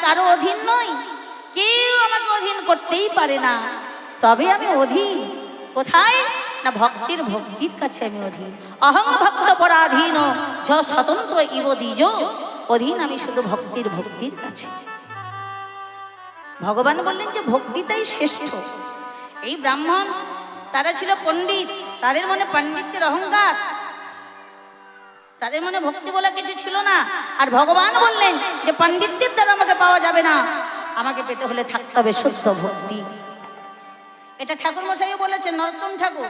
কারো অধীন নই, কেউ আমাকে অধীন করতেই পারে না। তবে আমি অধীন কোথায় না ভক্তির কাছে আমি অধীন। অহং ভক্ত পরাধীন ঝ স্বতন্ত্র ইব দ্বিজ। অধীন আমি শুধু ভক্তির কাছে। ভগবান বললেন যে ভক্তিটাই শ্রেষ্ঠ। এই ব্রাহ্মণ তারা ছিল পণ্ডিত, তাদের মনে পাণ্ডিত্যের অহংকার, তাদের মনে ভক্তি বলে কিছু ছিল না। আর ভগবান বললেন যে পাণ্ডিত্যের দ্বারা আমাকে পাওয়া যাবে না, আমাকে পেতে হলে থাকতে হবে শুদ্ধ ভক্তি। এটা ঠাকুর মশাইও বলেছেন, নরোত্তম ঠাকুর।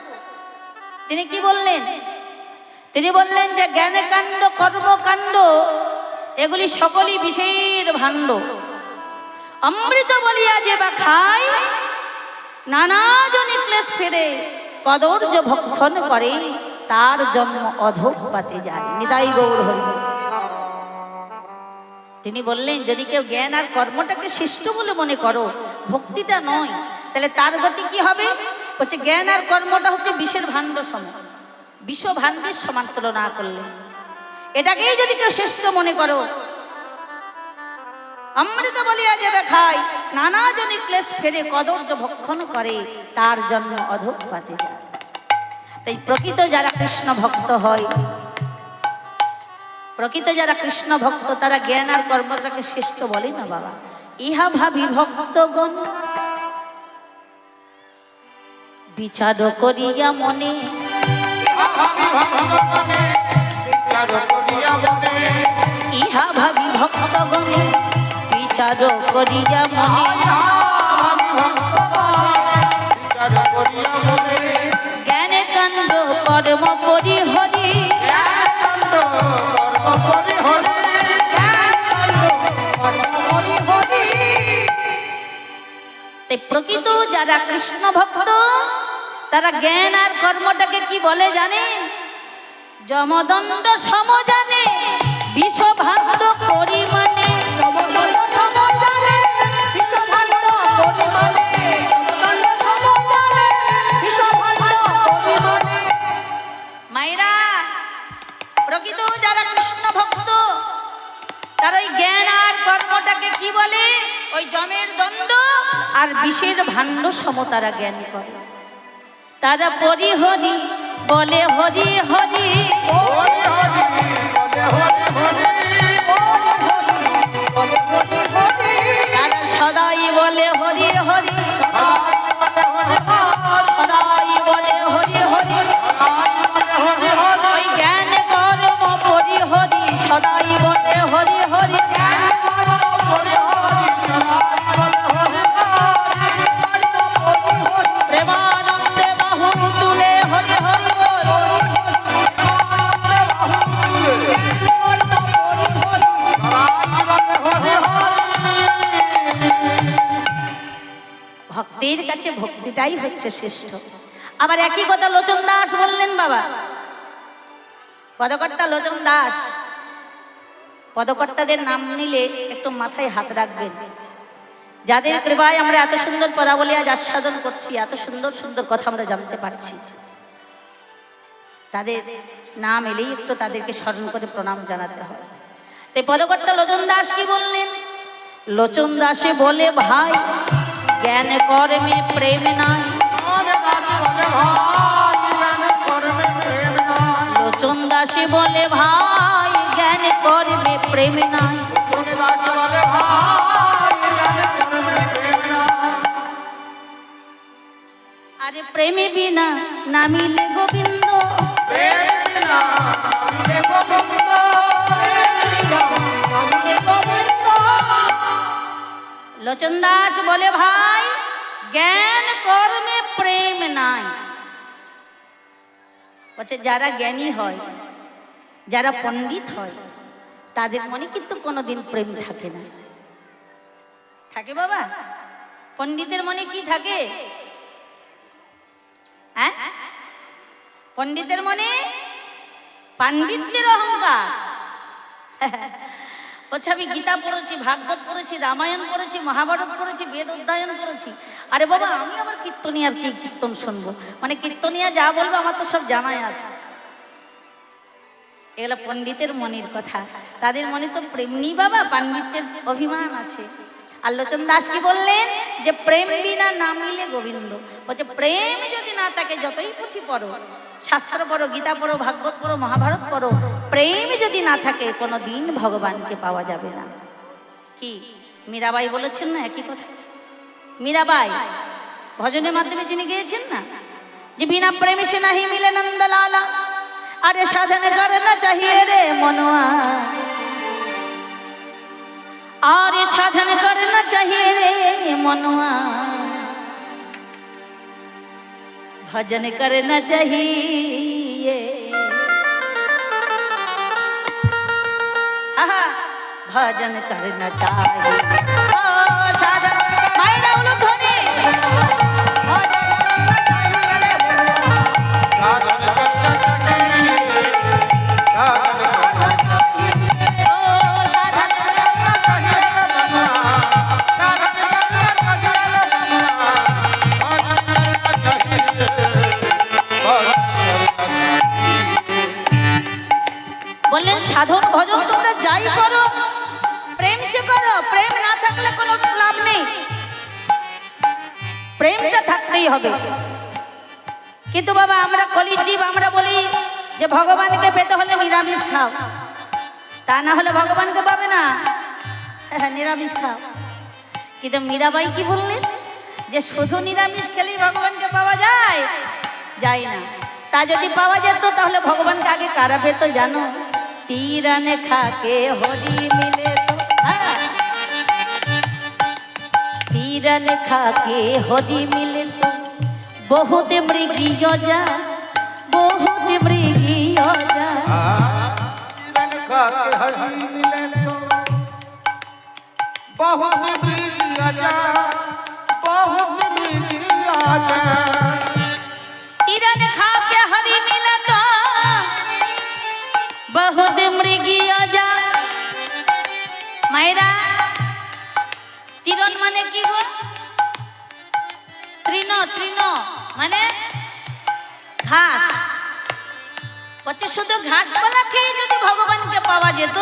তিনি কি বললেন? তিনি বললেন যে জ্ঞানে কাণ্ড কর্মকাণ্ড এগুলি সকলই বিষের ভাণ্ড। অমৃত বলিয়া যে বা খায়, নানা জনে ক্লেশ ফেরে, কদর্য ভক্ষণ করে, তার জন্ম অধঃপাতে যায়। নিতাই গৌর হরি। তিনি বললেন যদি কেউ জ্ঞান আর কর্মটাকে শ্রেষ্ঠ বলে মনে করো, ভক্তিটা নয়, তাহলে তার গতি কি হবে? হচ্ছে জ্ঞান আর কর্মটা হচ্ছে বিষের ভাণ্ড সমান, বিষ ভাণ্ডের সমান তুলনা করলে। এটাকেই যদি কেউ শ্রেষ্ঠ মনে করো, অমৃত বলিয়া যাবে খায়, নানা জনে ক্লেশ ফেরে, কদর্য ভক্ষণ করে, তার জন্ম অধঃপাতে যায়। তাই প্রকৃত যারা কৃষ্ণ ভক্ত হয়, প্রকৃত যারা কৃষ্ণ ভক্ত, তারা জ্ঞান আর কর্মটাকে শ্রেষ্ঠ বলে না বাবা। ইহা ভাবি ভক্তগণ বিচার করিয়া মনে, ইহা ভাবি ভক্তগণে বিচার করিয়া মনে, জ্ঞানে কাণ্ড কর্ম পরিহরি, প্রকৃত যারা কৃষ্ণ ভক্ত তারা জ্ঞান আর কর্মটাকে কি বলে জানেন? যমদণ্ড সম জানে, বিষ ভাণ্ড পরিমাণে, যমদণ্ড সম জানে, বিষ ভাণ্ড পরিমাণে, যমদণ্ড সম জানে, বিষ ভাণ্ড পরিমাণে। মায়েরা, প্রকৃত যারা কৃষ্ণ ভক্ত তারা ওই জ্ঞান আর কর্মটাকে কি বলে? ওই যমের দণ্ড আর বিষের ভাণ্ড সম তারা জ্ঞান করে। তারা পরিহরি বলে হরি হরি, তারা সদাই বলে হরি হরি, সদাই বলে হরি হরি, ওই জ্ঞান কর্ম পরিহরি, সদাই বলে হরি হরি, প্রেমানন্দে বাহু তুলে হরি হরি বল। ভক্তির কাছে ভক্তিটাই হচ্ছে শ্রেষ্ঠ। আবার একই কথা লোচন দাস বললেন বাবা, পদকর্তা লোচন দাস। পদকর্তাদের নাম নিলে একটু মাথায় হাত রাখবেন, যাদের কৃপায় আমরা এত সুন্দর পদাবলী আজ আস্বাদন করছি, এত সুন্দর সুন্দর কথা আমরা জানতে পারছি, তাদের নাম এলেই একটু তাদেরকে স্মরণ করে প্রণাম জানাতে হয়। তাই পদকর্তা লোচন দাস কি বললেন? লোচন দাসে বলে ভাই জ্ঞান কর্মে প্রেম নাই, লোচন দাসে বলে ভাই জ্ঞান কর্মে প্রেম নাই, আরে প্রেমে বিনা নামিলে গোবিন্দ, লোচন দাস বলে ভাই জ্ঞান কর্মে প্রেম নাই। বলছে যারা জ্ঞানী হয়, যারা পণ্ডিত হয়, তাদের মনে কিন্তু কোনোদিন প্রেম থাকে না। থাকে বাবা? পণ্ডিতের মনে কি থাকে? হ্যাঁ, পণ্ডিতের মনে পাণ্ডিত্যের অহংকার। বলছে আমি গীতা পড়েছি, ভাগবত পড়েছি, রামায়ণ পড়েছি, মহাভারত পড়েছি, বেদ অধ্যয়ন করেছি। আরে বাবা, আমি আবার কীর্তনিয়ার কি কীর্তন শুনবো? মানে কীর্তনিয়া যা বলবো আমার তো সব জানাই আছে। এগুলো পণ্ডিতের মনের কথা, তাদের মনে তো প্রেম নেই বাবা, পাণ্ডিত্যের অভিমান আছে। আর লোচন দাস কি বললেন যে প্রেম বিনা না মিলে গোবিন্দ, বলছে প্রেম যদি না থাকে যতই পুঁথি পড়ো, শাস্ত্র পড়ো, গীতা পড়ো, ভাগবত পড়ো, মহাভারত পড়ো, প্রেম যদি না থাকে কোনো দিন ভগবানকে পাওয়া যাবে না। কি মীরাবাই বলেছেন না একই কথা? মীরাবাই ভজনের মাধ্যমে তিনি গিয়েছেন না যে বিনা প্রেমে সে নাহি মিলে নন্দলালা, আরে সাধন করনা চাহিয়ে রে মনোয়া, আরে সাধন করনা চাহিয়ে রে মনোয়া, ভজন করনা চাহিয়ে, ভজন করনা চাহিয়ে। ও সাধন মায়েরা হলো ধনে, বললেন সাধন ভজন তোমরা যাই করো প্রেম সে করো, প্রেম না থাকলে কোনো লাভ নেই, প্রেমটা থাকতেই হবে। কিন্তু বাবা আমরা কলির জীব, আমরা বলি যে ভগবানকে পেতে হলে নিরামিষ খাও, তা না হলে ভগবানকে পাবে না, নিরামিষ খাও। কিন্তু মীরাবাই কি বললেন যে শুধু নিরামিষ খেলেই ভগবানকে পাওয়া যায়? যায় না। তা যদি পাওয়া যেত তাহলে ভগবানকে আগে কারা পেত জানো? तीरन खाके होरी मिले तो, तीरन खाके होरी मिले तो, बहुत मृगी जा, बहुत मृगी जा, तीरन खाके होरी मिले तो, बहुत मृगी जा, बहुत मृगी जा, तीरन खाके होरी मिले तो बहुत मृगी जा। मायरा तीरन माने की गो? तृण, तृण माने घास। बच्चे शुद्ध घास पाला खेয়ে যদি ভগবানকে পাওয়া যেত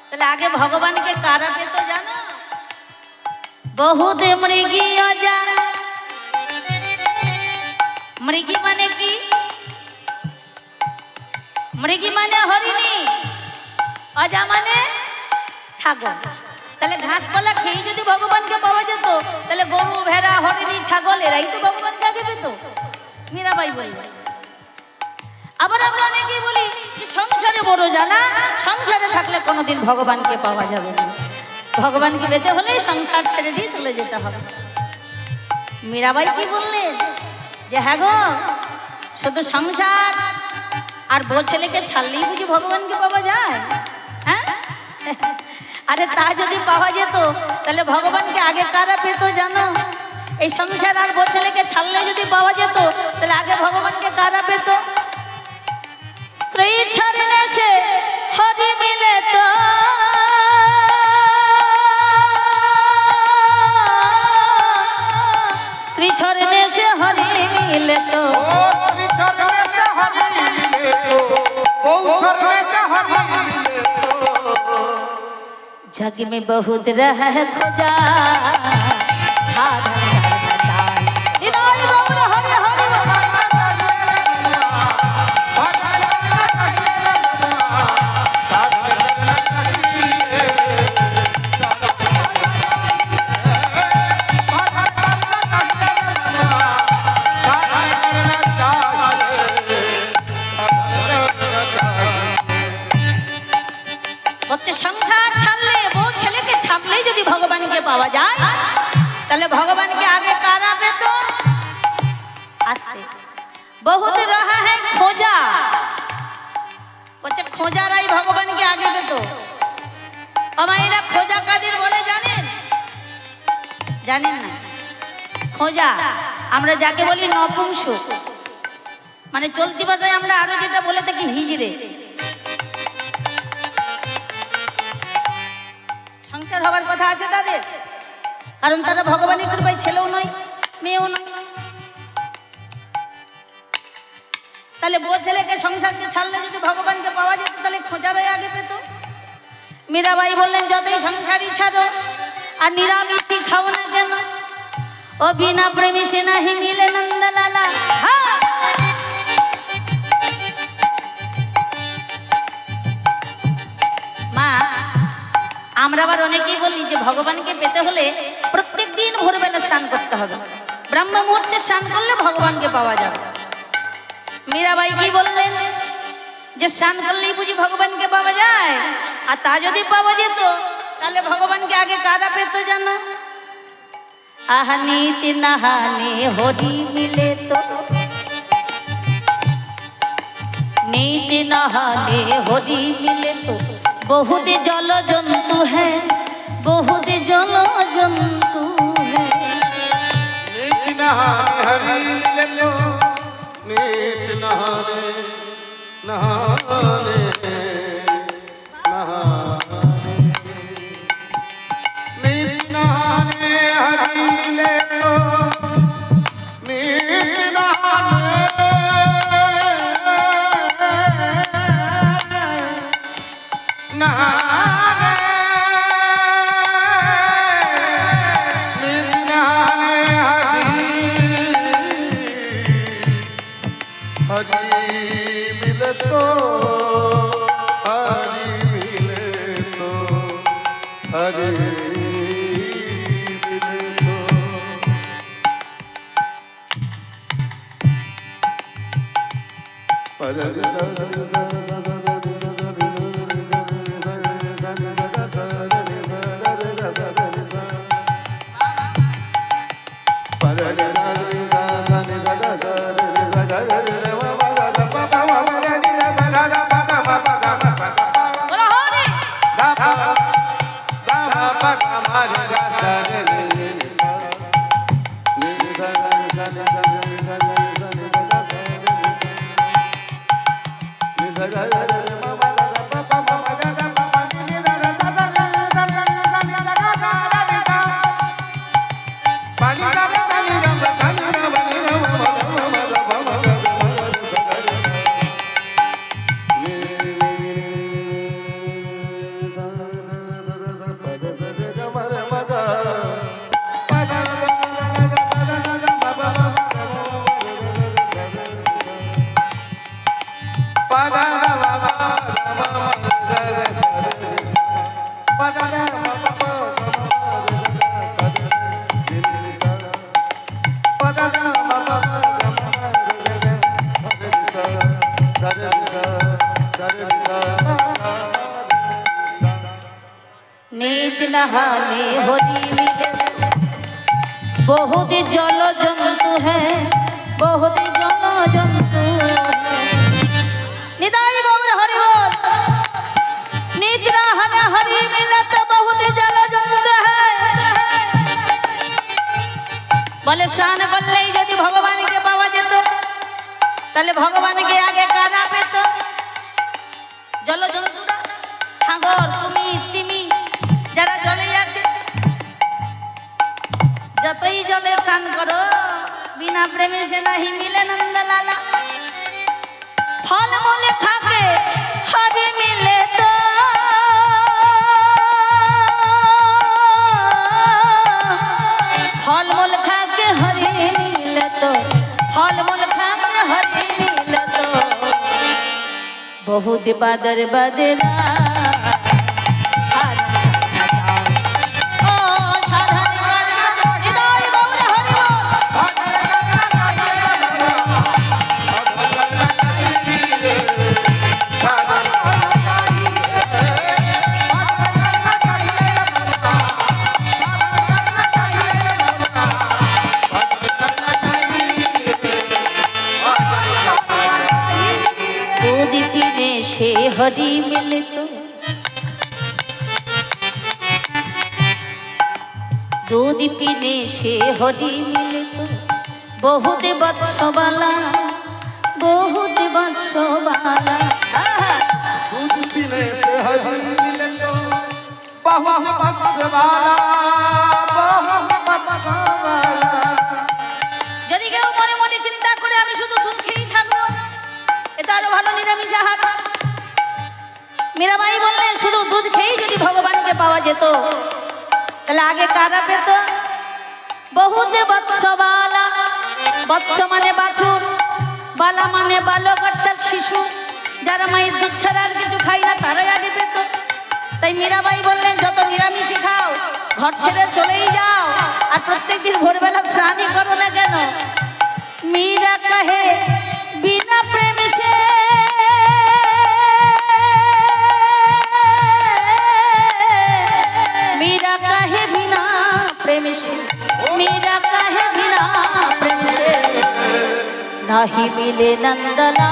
তাহলে আগে ভগবানকে কারা পেত জানো? বহুত মৃগী যা। মৃগী মানে কি? মৃগী মানে হরিণী, অজা মানে ছাগল। তাহলে ঘাসপালা খেয়ে যদি ভগবানকে পাওয়া যেত তাহলে গরু, ভেড়া, হরিণী, ছাগল এরাই তো ভগবানকে আগে পেত। মীরাবাই বলবে। আবার আমরা অনেকেই বলি যে সংসারে বড় জ্বালা, সংসারে থাকলে কোনোদিন ভগবানকে পাওয়া যাবে না, ভগবানকে পেতে হলে সংসার ছেড়ে দিয়ে চলে যেতে হবে। মীরাবাই কি বললেন যে হ্যাঁ গো, শুধু সংসার আর বউ ছেলেকে ছাড়লেই বুঝি ভগবানকে পাওয়া যায়? হ্যাঁ, আরে তা যদি পাওয়া যেত তাহলে ভগবানকে আগে কারা পেত জানো? এই সংসার আর বউ ছেলেকে ছাড়লে যদি পাওয়া যেত তাহলে আগে ভগবানকে কারা পেত? স্ত্রী ছাড়লে সে হরি মিলে তো, স্ত্রী ছাড়লে সে হরি মিলে তো, जग में बहुत रह खोजा, साधन करना चाहिए। हरे हरे সংসার ছাড়লে, বউ ছেলেকে ছাড়লেই যদি ভগবানকে পাওয়া যায় তাহলে ভগবানকে আগে কারা পেত? আসতে বহুত রহা হ্যাঁ খোঁজা, বলছে খোঁজারাই ভগবানকে আগে পেত। আমারা খোঁজা কাদের বলে জানেন? জানেন না? খোঁজা আমরা যাকে বলি নপুংসক, মানে চলতি ভাষায় আমরা আরো যেটা বলে থাকি হিজড়ে। সংসার হবার কথা আছে তাদের, কারণ তারা ভগবানের কৃপায় ছেলেও নয়, মেয়েও নয়। তাহলে বউ ছেলেকে সংসারকে ছাড়লে যদি ভগবানকে পাওয়া যেত তাহলে খোঁজারাই আগে পেত। মীরাবাই বললেন যতই সংসারই ছাড়ো আর নিরামিষই খাও না কেন, ও বিনা প্রেমী সে নাহি মিলে নন্দলালা। হ্যাঁ, মা আমরা আবার অনেকেই বলি যে ভগবানকে পেতে হলে প্রত্যেক দিন ভোরবেলা স্নান করতে হবে, ব্রাহ্ম মুহূর্তে স্নান করলে ভগবানকে পাওয়া যাবে। মীরাবাই কি বললেন যে স্নান করলেই বুঝি ভগবানকে পাওয়া যায়? আর তা যদি পাওয়া যেত তাহলে ভগবানকে আগে কারা পেত জানো? আহানিতে নাহানে হরি মিলে তো, नीति नहाने होरी मिले तो बहुत जल जंतु है, बहुत जल जंतु है। नीति नहाने हरि मिले तो, नीति नहाने नहाने नहाने, नीति नहाने हरि मिले तो, नीति नहाने नीति नहाने होरी मिले बहुत जल जंतु है, बहुत जल जंतु है। निदाई गौर हरि बोल। नीति नहाने हरि मिले तो बहुत जल जंतु है। बोले स्नान করলেই যদি ভগবানকে পাওয়া যেত তাহলে ভগবানকে আগে কারা পেত? জল জন্তুরা, হাঙর, কুমির, তিমি যারা জলে আছে। যতই জলে স্নান করো বিনা প্রেমে সে নাহি মিলে নন্দলালা। ফল মূলে থাকে হরি মিলে তো, ফল মূল খাকে হরি মিলে তো, ফল মূল খাকে হরি মিলে তো বহুত বাদর বদরা। से हरि मिले तो, दूध पीने से हरि मिले तो बहुत वत्स वाला, बहुत वत्स वाला। दूध पीने से हरि मिले तो बहुत वत्स वाला, बहुत वत्स वाला। যদি কেউ মনে মনে চিন্তা করে আমি শুধু দুধ খেয়েই থাকবো মীরাবাই বললেন শুধু দুধ খেয়েই যদি ভগবানকে পাওয়া যেত তাহলে আগে কারা পেত? বহুতে বৎস বালা, বৎস মানে বাছুর, বালা মানে বালক অর্থাৎ শিশু, যারা মায়ের দুধ ছাড়া আর কিছু খায় না তারাই আগে পেত। তাই মীরাবাই বললেন যত নিরামিষই খাও, ঘর ছেড়ে চলেই যাও, আর প্রত্যেকদিন ভোরবেলা স্নানই করো না কেন। মীরা কাহে বিনা প্রেম সে मीरा काहे बिना प्रेम से, मीरा काहे बिना प्रेम से नहीं मिले नंदलाला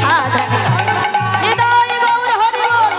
साधन हृदय गौर हरि बोल।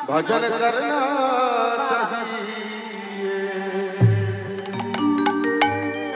भजन करना